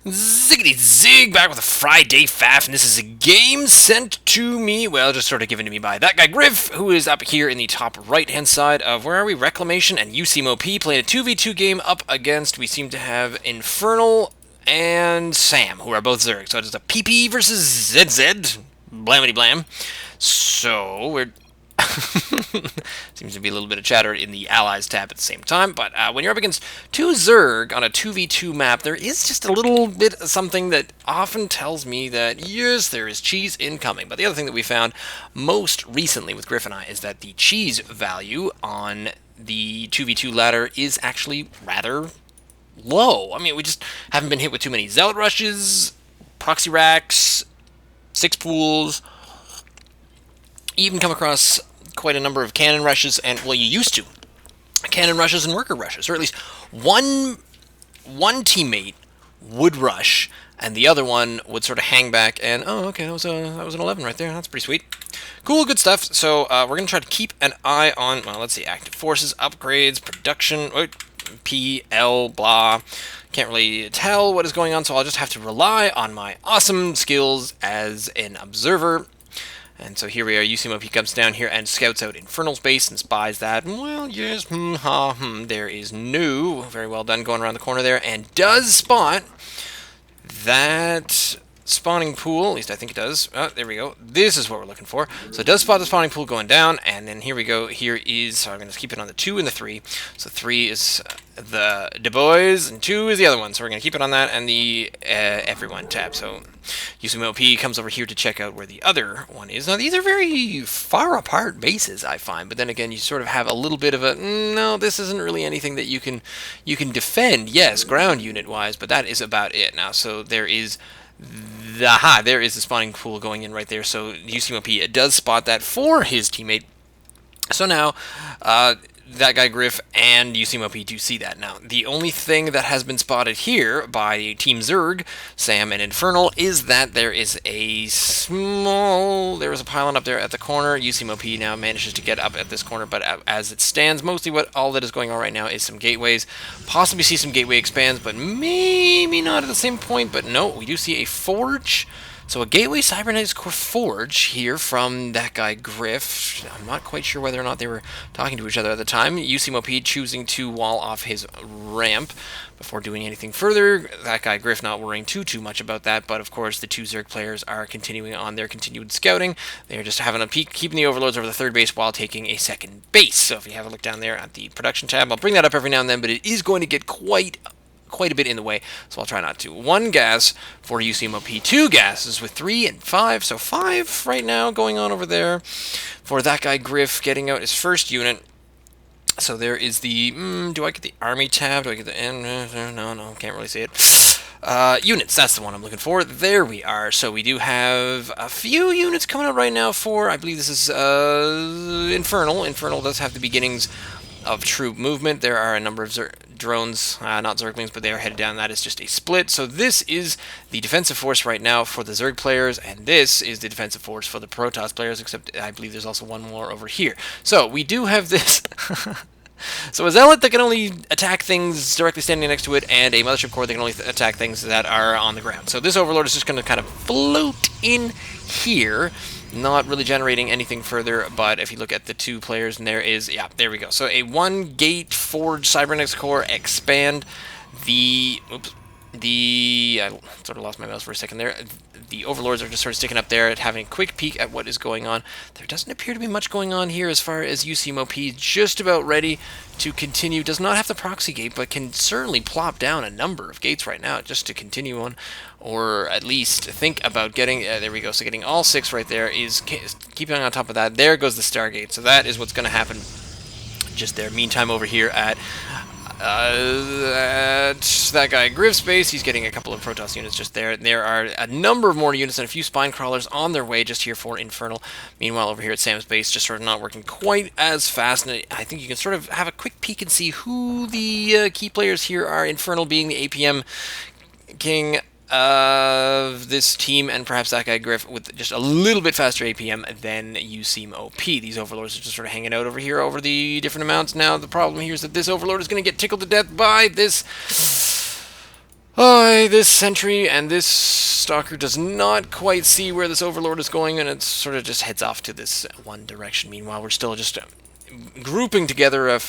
Ziggity zig, back with a Friday Faff, and this is a game sent to me, well, just sort of given to me by that guy Griff, who is up here in the top right-hand side of, where are we, Reclamation and YouSeemOP, playing a 2v2 game up against, we seem to have Infernal and Sam, who are both Zerg, so it's a PP versus ZZ, blamity blam. So, we're seems to be a little bit of chatter in the Allies tab at the same time, but when you're up against two Zerg on a 2v2 map, there is just a little bit of something that often tells me that, yes, there is cheese incoming. But the other thing that we found most recently with Griff and I is that the cheese value on the 2v2 ladder is actually rather low. I mean, we just haven't been hit with too many Zealot Rushes, Proxy Racks, Six Pools, even come across quite a number of cannon rushes, and well, you used to cannon rushes and worker rushes, or at least one teammate would rush, and the other one would sort of hang back. And oh, okay, that was an 11 right there. That's pretty sweet. Cool, good stuff. So we're gonna try to keep an eye on. Well, let's see, active forces, upgrades, production, PL, blah. Can't really tell what is going on, so I'll just have to rely on my awesome skills as an observer. And so here we are, YouSeemOP comes down here and scouts out Infernal's base and spies that. Well, yes, there is no. Very well done going around the corner there, and does spot that spawning pool. At least I think it does. Oh, there we go. This is what we're looking for. So it does spot the spawning pool going down, and then here we go. Here is, so I'm going to keep it on the 2 and the 3. So 3 is the boys, and 2 is the other one. So we're going to keep it on that and the everyone tab. So YouSeemOP comes over here to check out where the other one is. Now, these are very far apart bases, I find, but then again, you sort of have a little bit of a, no, this isn't really anything that you can defend, yes, ground unit-wise, but that is about it. Now, so there is there is the spawning pool going in right there, so YouSeemOP does spot that for his teammate. So now, that guy Griff and YouSeemOP do see that. Now, the only thing that has been spotted here by Team Zerg, Sam and Infernal, is that there is a pylon up there at the corner. YouSeemOP now manages to get up at this corner, but as it stands, mostly all that is going on right now is some gateways. Possibly see some gateway expands, but maybe not at the same point. But no, we do see a forge. So a Gateway Cybernetics Core Forge here from that guy Griff. I'm not quite sure whether or not they were talking to each other at the time. YouSeemOP choosing to wall off his ramp before doing anything further. That guy Griff not worrying too much about that, but of course the two Zerg players are continuing on their continued scouting. They're just having a peek, keeping the overlords over the third base while taking a second base. So if you have a look down there at the production tab, I'll bring that up every now and then, but it is going to get quite a bit in the way, so I'll try not to. 1 gas for YouSeemOP, 2 gases with 3 and 5, so 5 right now going on over there for that guy Griff getting out his first unit. So there is the, do I get the army tab? Do I get the, no, can't really see it. Units, that's the one I'm looking for. There we are. So we do have a few units coming out right now for, I believe this is Infernal. Infernal does have the beginnings of troop movement. There are a number of drones, not Zerglings, but they are headed down. That is just a split. So this is the defensive force right now for the Zerg players, and this is the defensive force for the Protoss players, except I believe there's also one more over here. So we do have this. So a Zealot that can only attack things directly standing next to it, and a Mothership Core that can only attack things that are on the ground. So this Overlord is just going to kind of float in here, not really generating anything further. But if you look at the two players, and there is, yeah, there we go. So a 1-gate Forge Cybernetics Core expand. I sort of lost my mouse for a second there. The Overlords are just sort of sticking up there, having a quick peek at what is going on. There doesn't appear to be much going on here as far as YouSeemOP, just about ready to continue. Does not have the proxy gate, but can certainly plop down a number of gates right now just to continue on, or at least think about getting, there we go, so getting all 6 right there is keeping on top of that. There goes the Stargate, so that is what's going to happen just there. Meantime, over here at that guy Griff's base, he's getting a couple of Protoss units just there. There are a number of more units and a few spine crawlers on their way just here for Infernal. Meanwhile, over here at Sam's base, just sort of not working quite as fast. And I think you can sort of have a quick peek and see who the key players here are. Infernal being the APM king of this team, and perhaps that guy Griff with just a little bit faster APM than YouSeemOP. These Overlords are just sort of hanging out over here over the different amounts. Now, the problem here is that this Overlord is going to get tickled to death by this This sentry and this stalker does not quite see where this overlord is going, and it sort of just heads off to this one direction. Meanwhile, we're still just grouping together a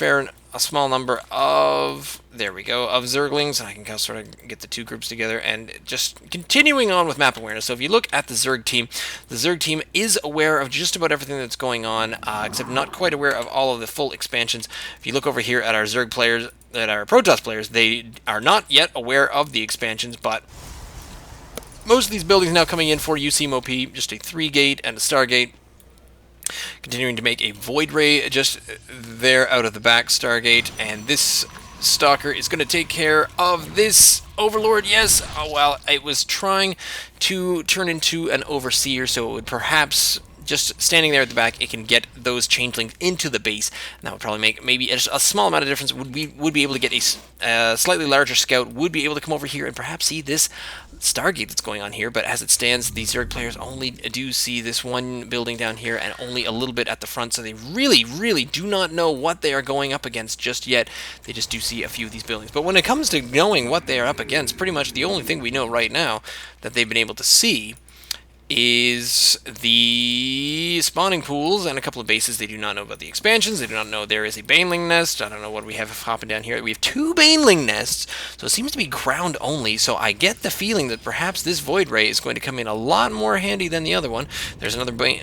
small number of, there we go, of zerglings, and I can kind of sort of get the two groups together and just continuing on with map awareness. So if you look at the Zerg team is aware of just about everything that's going on, except not quite aware of all of the full expansions. If you look over here at our Zerg players, at our Protoss players, they are not yet aware of the expansions, but most of these buildings now coming in for YouSeemOP, just a 3-gate and a Stargate. Continuing to make a Void Ray just there out of the back Stargate, and this Stalker is going to take care of this Overlord. Yes, oh well, it was trying to turn into an Overseer, so it would perhaps, just standing there at the back, it can get those changelings into the base, and that would probably make maybe a small amount of difference. Would be able to get a slightly larger scout, would be able to come over here and perhaps see this Stargate that's going on here, but as it stands, the Zerg players only do see this one building down here and only a little bit at the front, so they really do not know what they are going up against just yet. They just do see a few of these buildings. But when it comes to knowing what they are up against, pretty much the only thing we know right now that they've been able to see is the spawning pools and a couple of bases. They do not know about the expansions. They do not know there is a baneling nest. I don't know what we have hopping down here. We have 2 baneling nests, so it seems to be ground only. So I get the feeling that perhaps this Void Ray is going to come in a lot more handy than the other one. There's another Void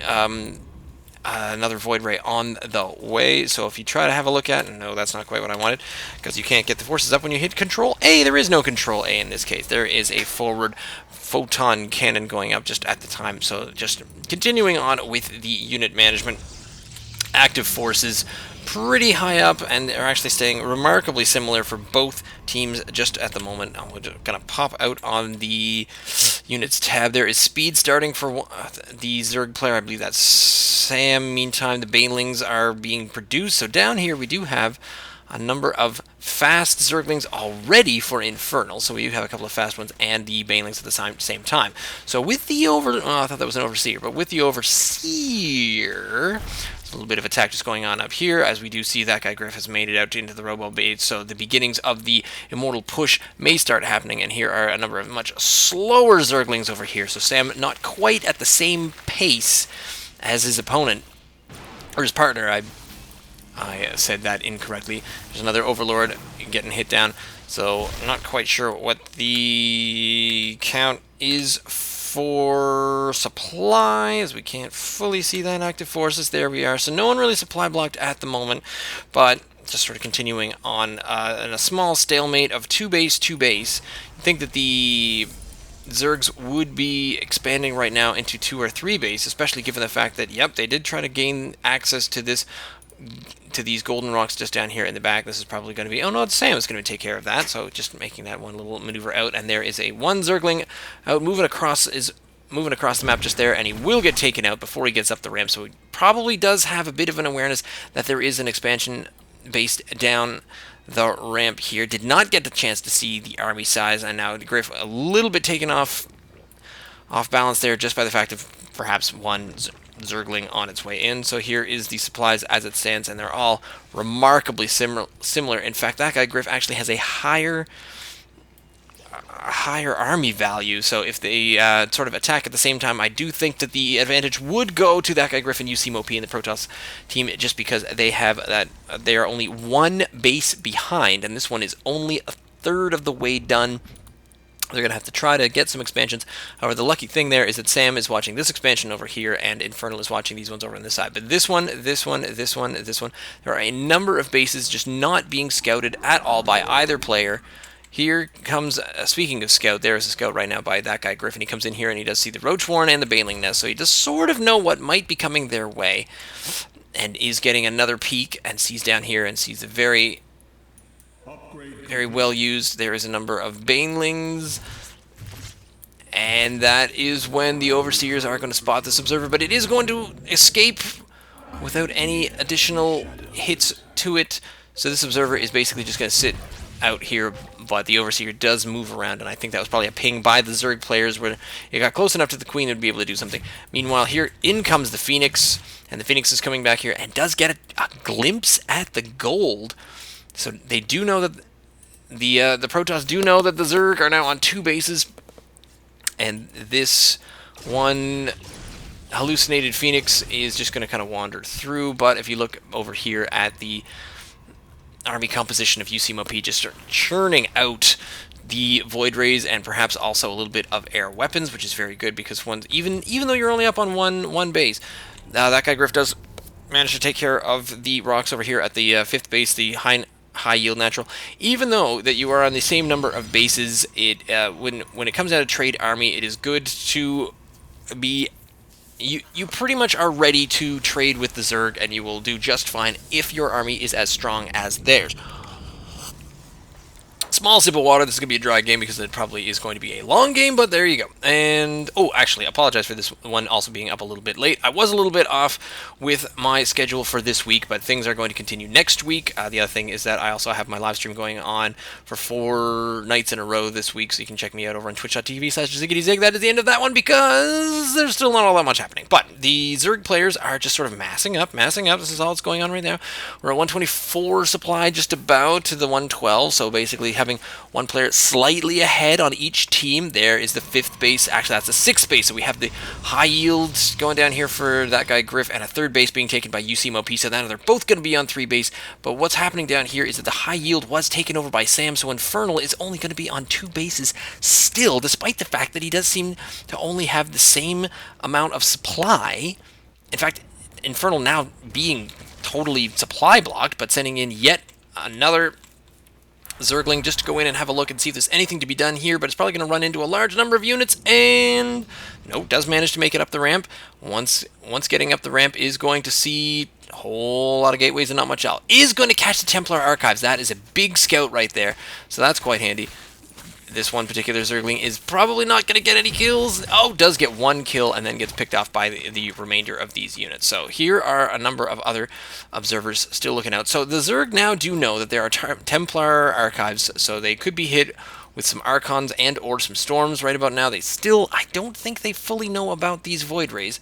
Ray on the way, so if you try to have a look at it, no, that's not quite what I wanted, because you can't get the forces up when you hit Control A. There is no Control A in this case. There is a forward photon cannon going up just at the time. So just continuing on with the unit management. Active forces pretty high up, and they're actually staying remarkably similar for both teams just at the moment. I'm going to pop out on the units tab. There is speed starting for the Zerg player. I believe that's Sam. Meantime, the banelings are being produced. So down here we do have a number of fast Zerglings already for Infernal, so we do have a couple of fast ones and the banelings at the same time. So with the I thought that was an Overseer, but with the Overseer, there's a little bit of attack just going on up here, as we do see that guy Griff has made it out into the Robo base, so the beginnings of the Immortal push may start happening, and here are a number of much slower Zerglings over here, so Sam not quite at the same pace as his opponent, or his partner. I said that incorrectly. There's another Overlord getting hit down, so I'm not quite sure what the count is for supplies. We can't fully see that. Active forces, there we are. So no one really supply blocked at the moment, but just sort of continuing on in a small stalemate of 2 base, 2 base. You think that the Zergs would be expanding right now into 2 or 3 base, especially given the fact that, yep, they did try to gain access to these golden rocks just down here in the back. This is probably going to be, oh no, Sam is going to take care of that, so just making that one little maneuver out, and there is a one Zergling out moving across the map just there, and he will get taken out before he gets up the ramp, so he probably does have a bit of an awareness that there is an expansion based down the ramp here. Did not get the chance to see the army size, and now the Griff a little bit taken off balance there just by the fact of perhaps one Zergling on its way in. So here is the supplies as it stands, and they're all remarkably similar. In fact, that guy Griff actually has a higher army value, so if they sort of attack at the same time, I do think that the advantage would go to that guy Griff and YouSeemOP and the Protoss team, just because they are only 1 base behind, and this one is only a third of the way done. They're going to have to try to get some expansions. However, the lucky thing there is that Sam is watching this expansion over here, and Infernal is watching these ones over on this side. But this one, there are a number of bases just not being scouted at all by either player. Here comes, speaking of scout, there is a scout right now by that guy Griffin. He comes in here and he does see the Roach Warren and the Baneling Nest, so he does sort of know what might be coming their way, and is getting another peek and sees down here and sees a very well used. There is a number of banelings, and that is when the Overseers are going to spot this observer, but it is going to escape without any additional hits to it. So this observer is basically just going to sit out here, but the Overseer does move around, and I think that was probably a ping by the Zerg players where it got close enough to the Queen to be able to do something. Meanwhile, here in comes the Phoenix, and the Phoenix is coming back here and does get a glimpse at the gold. So they do know that the Protoss do know that the Zerg are now on 2 bases, and this one hallucinated Phoenix is just going to kind of wander through. But if you look over here at the army composition of YouSeemOP, just start churning out the Void Rays and perhaps also a little bit of air weapons, which is very good because even though you're only up on one base, that guy Griff does manage to take care of the rocks over here at the 5th base, the high yield natural. Even though that you are on the same number of bases, it when it comes out of trade army, it is good to be. You pretty much are ready to trade with the Zerg, and you will do just fine if your army is as strong as theirs. Small sip of water. This is going to be a dry game because it probably is going to be a long game, but there you go. And, oh, actually, I apologize for this one also being up a little bit late. I was a little bit off with my schedule for this week, but things are going to continue next week. The other thing is that I also have my live stream going on for 4 nights in a row this week, so you can check me out over on twitch.tv/ZiggityZig. That is the end of that one because there's still not all that much happening. But the Zerg players are just sort of massing up. This is all that's going on right now. We're at 124 supply, just about to the 112, so basically having one player slightly ahead on each team. There is the 5th base. Actually, that's the 6th base. So we have the high yields going down here for that guy Griff, and a 3rd base being taken by YouSeemOP. So now they're both going to be on 3 base. But what's happening down here is that the high yield was taken over by Sam, so Infernal is only going to be on 2 bases still, despite the fact that he does seem to only have the same amount of supply. In fact, Infernal now being totally supply blocked, but sending in yet another Zergling just to go in and have a look and see if there's anything to be done here, but it's probably going to run into a large number of units, and no, does manage to make it up the ramp. Once getting up the ramp is going to see a whole lot of gateways and not much else. Is going to catch the Templar Archives. That is a big scout right there, so that's quite handy. This one particular Zergling is probably not going to get any kills. Oh, does get 1 kill and then gets picked off by the remainder of these units. So here are a number of other observers still looking out. So the Zerg now do know that there are Templar Archives, so they could be hit with some Archons and or some Storms right about now. They still, I don't think they fully know about these Void Rays.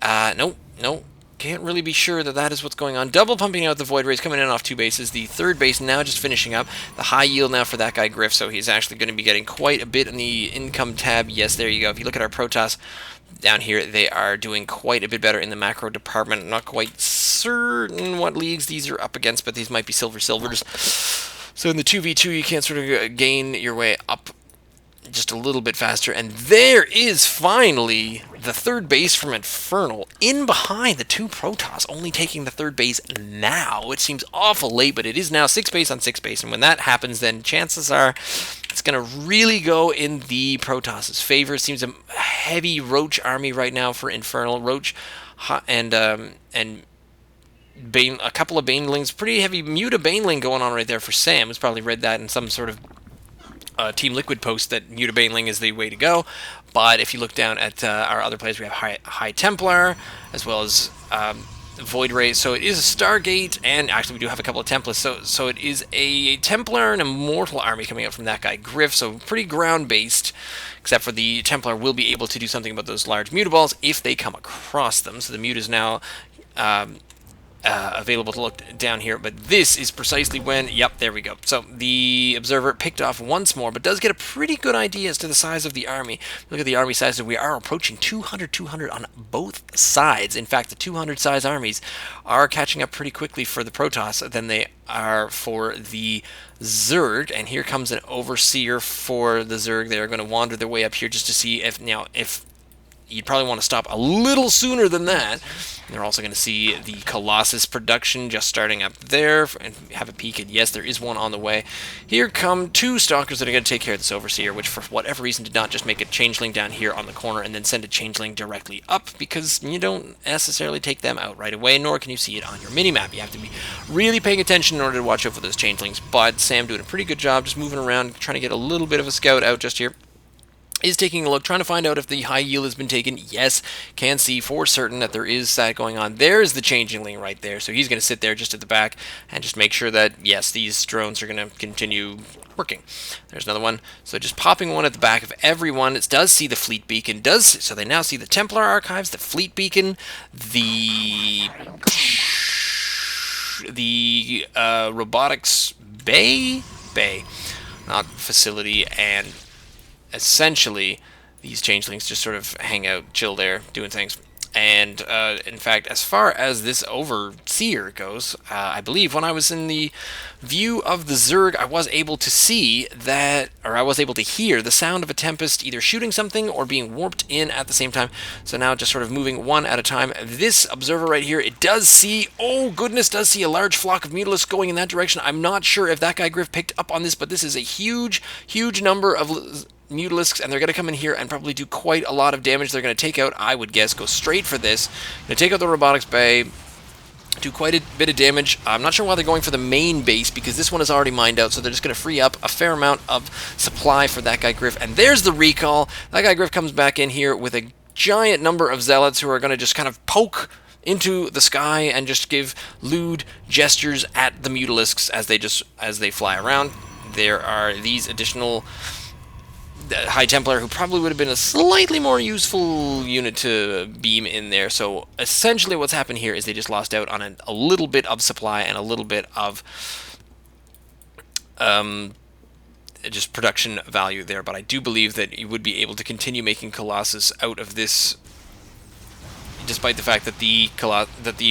No. Can't really be sure that that is what's going on. Double pumping out the Void Rays, coming in off 2 bases. The 3rd base now just finishing up. The high yield now for that guy Griff, so he's actually going to be getting quite a bit in the income tab. Yes, there you go. If you look at our Protoss down here, they are doing quite a bit better in the macro department. I'm not quite certain what leagues these are up against, but these might be silvers. So in the 2v2, you can't sort of gain your way up just a little bit faster, and there is finally the 3rd base from Infernal in behind the 2 Protoss, only taking the 3rd base now. It seems awful late, but it is now 6 base on 6 base, and when that happens, then chances are it's going to really go in the Protoss's favor. It seems a heavy Roach army right now for Infernal. Roach and Bane, a couple of Banelings, pretty heavy Muta Baneling going on right there for Sam. Who's probably read that in some sort of Team Liquid post that Muta Baneling is the way to go. But if you look down at our other players, we have High Templar as well as Void Ray. So it is a Stargate, and actually we do have a couple of Templates. So it is a Templar and Immortal army coming up from that guy Griff. So pretty ground based, except for the Templar will be able to do something about those large Mutaballs if they come across them. So the Mute is now available to look down here, but this is precisely when, yep, there we go. So the observer picked off once more, but does get a pretty good idea as to the size of the army. Look at the army size, we are approaching 200 on both sides. In fact, the 200 size armies are catching up pretty quickly for the Protoss than they are for the Zerg, and here comes an Overseer for the Zerg. They are going to wander their way up here just to see if you'd probably want to stop a little sooner than that. They're also going to see the Colossus production just starting up there and have a peek, and yes, there is one on the way. Here come 2 Stalkers that are going to take care of this Overseer, which for whatever reason did not just make a Changeling down here on the corner and then send a Changeling directly up, because you don't necessarily take them out right away, nor can you see it on your minimap. You have to be really paying attention in order to watch out for those Changelings, but Sam doing a pretty good job just moving around, trying to get a little bit of a scout out just here. Is taking a look, trying to find out if the high yield has been taken. Yes, can see for certain that there is that going on. There's the Changeling right there, so he's going to sit there just at the back and just make sure that, yes, these drones are going to continue working. There's another one. So just popping one at the back of everyone. It does see the Fleet Beacon. So they now see the Templar Archives, the Fleet Beacon, the Robotics Bay. bay, not facility, and essentially these changelings just sort of hang out, chill there, doing things. And in fact, as far as this overseer goes, I believe when I was in the view of the zerg, I was able to see that, or I was able to hear the sound of a tempest either shooting something or being warped in at the same time. So now just sort of moving one at a time. This observer right here, it does see, oh goodness, does see a large flock of mutalisks going in that direction. I'm not sure if that guy Griff picked up on this, but this is a huge, huge number of mutalisks, and they're going to come in here and probably do quite a lot of damage. They're going to take out, I would guess, go straight for this. Going to take out the robotics bay, do quite a bit of damage. I'm not sure why they're going for the main base, because this one is already mined out, so they're just going to free up a fair amount of supply for that guy Griff. And there's the recall. That guy Griff comes back in here with a giant number of zealots who are going to just kind of poke into the sky and just give lewd gestures at the mutalisks as they fly around. There are these additional High Templar who probably would have been a slightly more useful unit to beam in there. So essentially what's happened here is they just lost out on a little bit of supply and a little bit of just production value there. But I do believe that you would be able to continue making Colossus out of this, despite the fact that the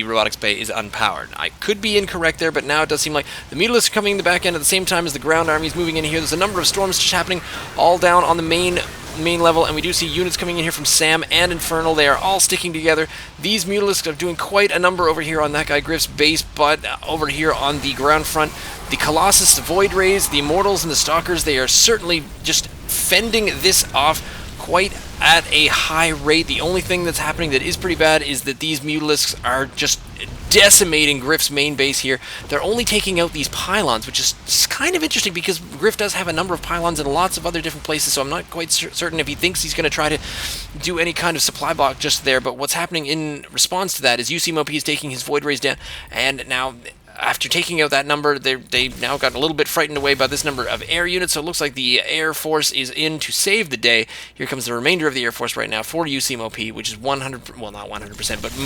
robotics bay is unpowered. I could be incorrect there, but now it does seem like the mutalisks are coming in the back end at the same time as the ground army is moving in here. There's a number of storms just happening all down on the main level, and we do see units coming in here from Sam and Infernal. They are all sticking together. These mutalisks are doing quite a number over here on that guy Griff's base, but over here on the ground front, the Colossus, the Void Rays, the Immortals, and the Stalkers, they are certainly just fending this off quite at a high rate. The only thing that's happening that is pretty bad is that these mutalisks are just decimating Griff's main base here. They're only taking out these pylons, which is kind of interesting because Griff does have a number of pylons in lots of other different places, so I'm not quite certain if he thinks he's going to try to do any kind of supply block just there. But what's happening in response to that is YouSeemOP is taking his Void Rays down, and now after taking out that number, they now got a little bit frightened away by this number of air units, so it looks like the Air Force is in to save the day. Here comes the remainder of the Air Force right now for YouSeemOP, which is 100, well, not 100%, but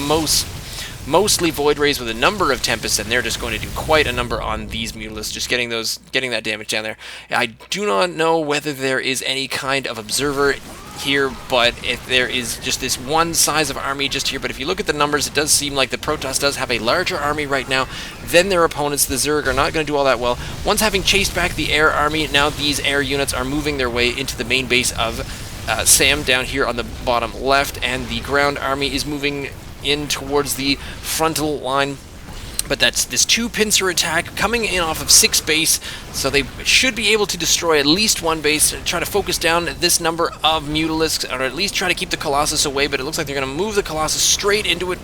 mostly Void Rays with a number of Tempests, and they're just going to do quite a number on these mutalisks, just getting that damage down there. I do not know whether there is any kind of observer here, but if there is just this one size of army just here, but if you look at the numbers, it does seem like the Protoss does have a larger army right now than their opponents. The Zerg are not going to do all that well. Once having chased back the air army, now these air units are moving their way into the main base of Sam down here on the bottom left, and the ground army is moving in towards the frontal line. But that's this 2 pincer attack coming in off of 6 base, so they should be able to destroy at least 1 base, try to focus down this number of mutalisks, or at least try to keep the Colossus away. But it looks like they're going to move the Colossus straight into it,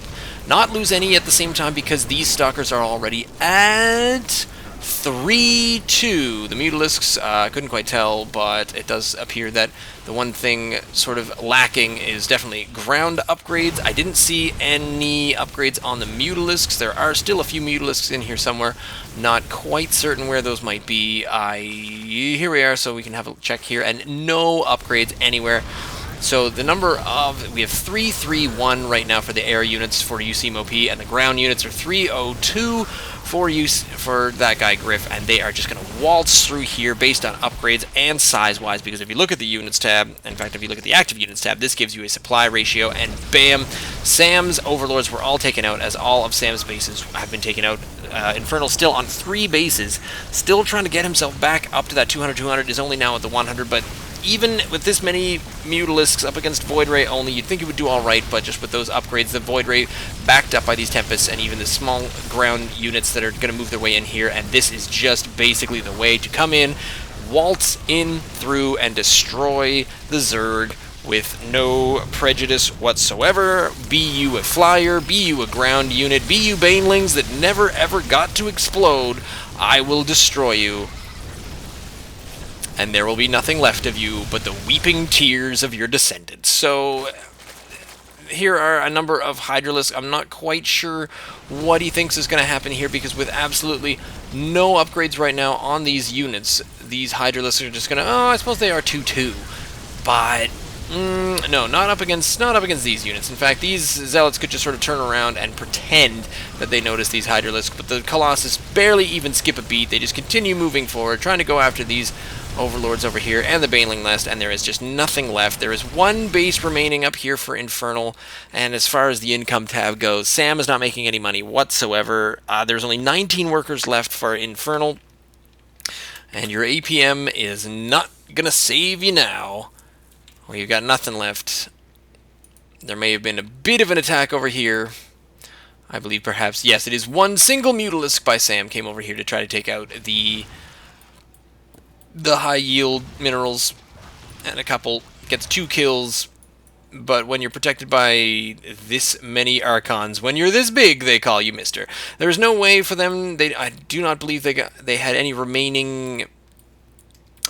not lose any at the same time, because these Stalkers are already at 3-2. The mutalisks, couldn't quite tell, but it does appear that the one thing sort of lacking is definitely ground upgrades. I didn't see any upgrades on the mutalisks. There are still a few mutalisks in here somewhere. Not quite certain where those might be. Here we are, so we can have a check here, and no upgrades anywhere. So the number of, we have 331 right now for the air units for YouSeemOP, and the ground units are 302 for that guy Griff, and they are just going to waltz through here based on upgrades and size-wise, because if you look at the units tab, in fact, if you look at the active units tab, this gives you a supply ratio, and bam, Sam's overlords were all taken out, as all of Sam's bases have been taken out. Infernal still on 3 bases, still trying to get himself back up to that 200, is only now at the 100, but even with this many mutalisks up against Void Ray only, you'd think it would do alright, but just with those upgrades, the Void Ray backed up by these Tempests and even the small ground units that are going to move their way in here, and this is just basically the way to come in, waltz in through, and destroy the Zerg with no prejudice whatsoever. Be you a flyer, be you a ground unit, be you banelings that never ever got to explode, I will destroy you. And there will be nothing left of you but the weeping tears of your descendants. So here are a number of Hydralisks. I'm not quite sure what he thinks is going to happen here, because with absolutely no upgrades right now on these units, these Hydralisks are just going to, oh, I suppose they are 2-2. But No, not up against these units. In fact, these zealots could just sort of turn around and pretend that they notice these hydralisks, but the Colossus barely even skip a beat. They just continue moving forward, trying to go after these overlords over here and the Baneling Nest, and there is just nothing left. There is one base remaining up here for Infernal, and as far as the income tab goes, Sam is not making any money whatsoever. There's only 19 workers left for Infernal, and your APM is not gonna save you now. Well, you've got nothing left. There may have been a bit of an attack over here. I believe perhaps, yes, it is one single Mutalisk by Sam came over here to try to take out the high yield minerals, and a couple, gets 2 kills. But when you're protected by this many Archons, when you're this big, they call you Mister. There's no way for them, I do not believe they had any remaining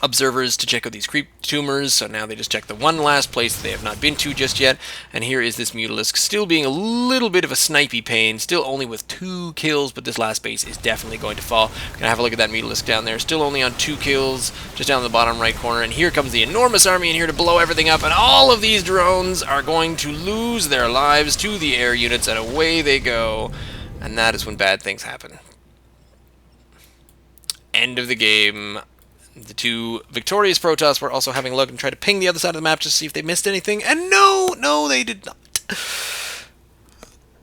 observers to check out these creep tumors, so now they just check the one last place that they have not been to just yet, and here is this Mutalisk still being a little bit of a snipey pain, still only with 2 kills, but this last base is definitely going to fall. Gonna have a look at that Mutalisk down there, still only on 2 kills, just down in the bottom right corner, and here comes the enormous army in here to blow everything up, and all of these drones are going to lose their lives to the air units, and away they go, and that is when bad things happen. End of the game. The 2 victorious Protoss were also having a look and try to ping the other side of the map just to see if they missed anything, and no, they did not.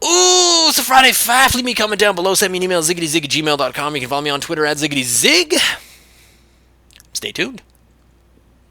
Ooh, it's a Friday Faff. Leave me a comment down below. Send me an email, ziggityzig@gmail.com. You can follow me on Twitter @ziggityzig. Stay tuned.